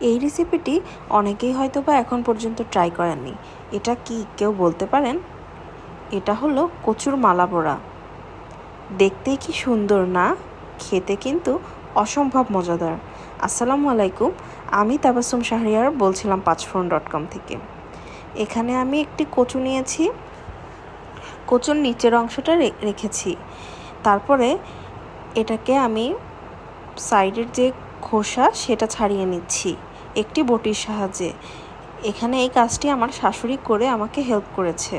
এই রেসিপিটি অনেকেই হয়তোবা এখন পর্যন্ত ট্রাই করেননি। এটা কি কেউ বলতে পারেন? এটা হলো কচুর মালা বড়া। দেখতেই কি সুন্দর না, খেতে কিন্তু অসম্ভব মজাদার। আসসালামু আলাইকুম, আমি তাবাসসুম শাহরিয়ার বলছিলাম পাঁচফোড়ন.com থেকে। এখানে আমি একটি কচু নিয়েছি, কচুর নিচের অংশটা রেখেছি। তারপরে এটাকে আমি সাইডের যে খোসা সেটা ছাড়িয়ে নিচ্ছি একটি বটির সাহায্যে। এখানে এই কাজটি আমার শাশুড়ি করে আমাকে হেল্প করেছে।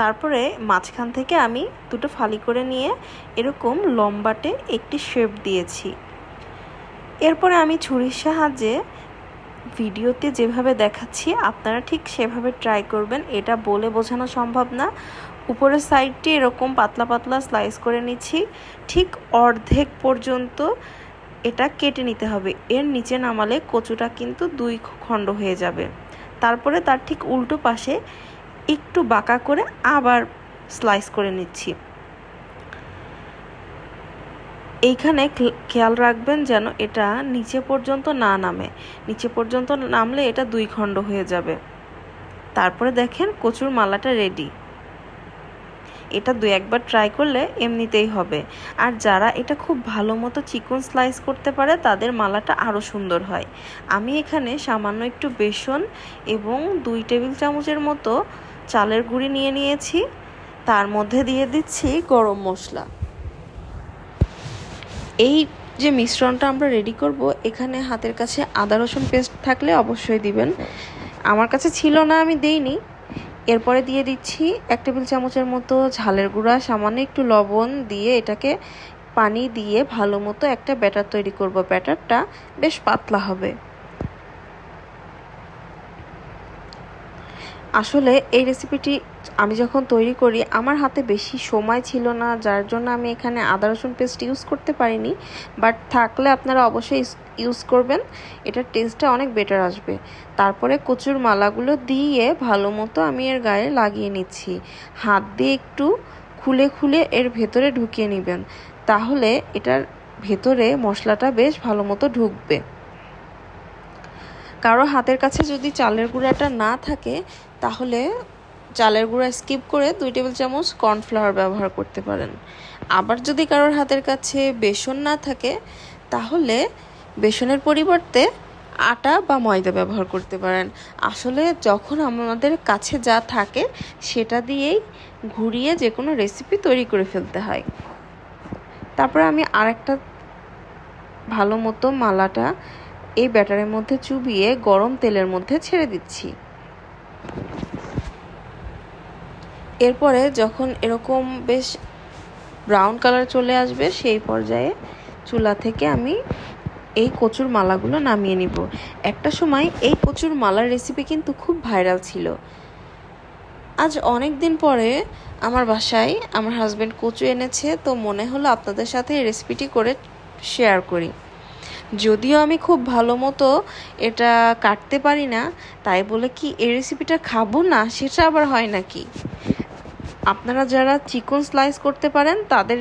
তারপরে মাঝখান থেকে আমি দুটো ফালি করে নিয়ে এরকম লম্বাটে একটি শেপ দিয়েছি। এরপরে আমি ছুরির সাহায্যে ভিডিওতে যেভাবে দেখাচ্ছি আপনারা ঠিক সেভাবে ট্রাই করবেন। এটা বলে বোঝানো সম্ভব না। উপরের সাইডটি এরকম পাতলা পাতলা স্লাইস করে নিচ্ছি, ঠিক অর্ধেক পর্যন্ত এটা কেটে নিতে হবে। এর নিচে নামালে কচুটা কিন্তু দুই খণ্ড হয়ে যাবে। তারপরে তার ঠিক উল্টো পাশে একটু বাঁকা করে আবার স্লাইস করে নিচ্ছি। এইখানে খেয়াল রাখবেন যেন এটা নিচে পর্যন্ত না নামে। নিচে পর্যন্ত নামলে এটা দুই খণ্ড হয়ে যাবে। তারপরে দেখেন কচুর মালাটা রেডি। এটা দুই একবার ট্রাই করলে এমনিতেই হবে। আর যারা এটা খুব ভালো মতো চিকন স্লাইস করতে পারে তাদের মালাটা আরও সুন্দর হয়। আমি এখানে সামান্য একটু বেসন এবং 2 টেবিল চামচের মতো চালের গুঁড়ি নিয়ে নিয়েছি। তার মধ্যে দিয়ে দিচ্ছি গরম মশলা। এই যে মিশ্রণটা আমরা রেডি করব, এখানে হাতের কাছে আদা রসুন পেস্ট থাকলে অবশ্যই দিবেন। আমার কাছে ছিল না, আমি দেইনি। এরপরে দিয়ে দিচ্ছি 1 টেবিল চামচের মতো ঝালের গুঁড়া, সামান্য একটু লবণ দিয়ে এটাকে পানি দিয়ে ভালো মতো একটা ব্যাটার তৈরি করব। ব্যাটারটা বেশ পাতলা হবে। আসলে এই রেসিপিটি আমি যখন তৈরি করি আমার হাতে বেশি সময় ছিল না, যার জন্য আমি এখানে আদা রসুন পেস্ট ইউজ করতে পারিনি। বাট থাকলে আপনারা অবশ্যই ইউজ করবেন, এটার টেস্টটা অনেক বেটার আসবে। তারপরে কচুর মালাগুলো দিয়ে ভালো মতো আমি এর গায়ে লাগিয়ে নিচ্ছি। হাত দিয়ে একটু খুলে খুলে এর ভেতরে ঢুকিয়ে নেবেন, তাহলে এটার ভেতরে মশলাটা বেশ ভালো মতো ঢুকবে। কারো হাতের কাছে যদি চালের গুঁড়াটা না থাকে তাহলে চালের গুঁড়া স্কিপ করে 2 টেবিল চামচ কর্নফ্লাওয়ার ব্যবহার করতে পারেন। আবার যদি কারোর হাতের কাছে বেসন না থাকে তাহলে বেসনের পরিবর্তে আটা বা ময়দা ব্যবহার করতে পারেন। আসলে যখন আমাদের কাছে যা থাকে সেটা দিয়েই ঘুরিয়ে যে কোনো রেসিপি তৈরি করে ফেলতে হয়। তারপরে আমি আরেকটা ভালো মতো মালাটা এই ব্যাটারের মধ্যে চুবিয়ে গরম তেলের মধ্যে ছেড়ে দিচ্ছি। এরপরে যখন এরকম বেশ ব্রাউন কালার চলে আসবে সেই পর্যায়ে চুলা থেকে আমি এই কচুর মালাগুলো নামিয়ে নিব। একটা সময় এই কচুর মালার রেসিপি কিন্তু খুব ভাইরাল ছিল। আজ অনেক দিন পরে আমার বাসায় আমার হাজবেন্ড কচু এনেছে, তো মনে হলো আপনাদের সাথে এই রেসিপিটি করে শেয়ার করি। যদিও আমি খুব ভালো মতো এটা কাটতে পারি না, তাই বলে কি এই রেসিপিটা খাবো না সেটা আবার হয় নাকি? আপনারা যারা চিকন স্লাইস করতে পারেন তাদের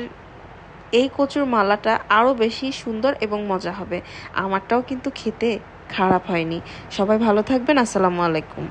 এই কচুর মালাটা আরও বেশি সুন্দর এবং মজা হবে। আমারটাও কিন্তু খেতে খারাপ হয়নি। সবাই ভালো থাকবেন। আসসালামু আলাইকুম।